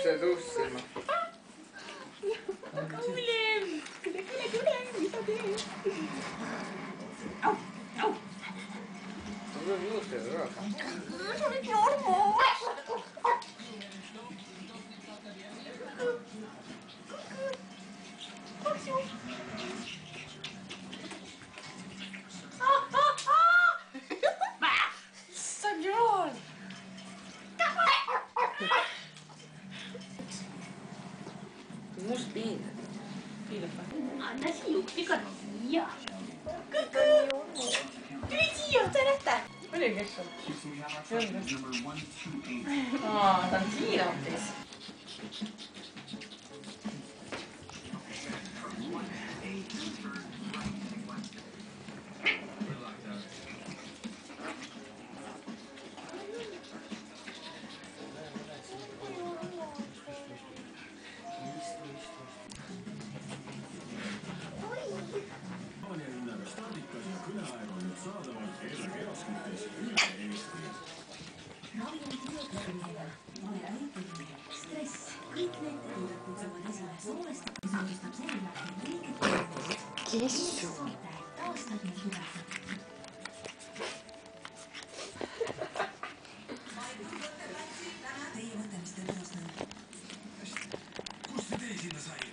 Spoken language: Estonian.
see suust silma. Tule juurde ka. Sa oled normaal. Issand jumal! Must piil. Piilab või? Anna siukega siia. Kõkõ! Tuli siia, sa näete? Oli kes on? Ta on siin hoopis. Kissu. Kust see tee sinna sai?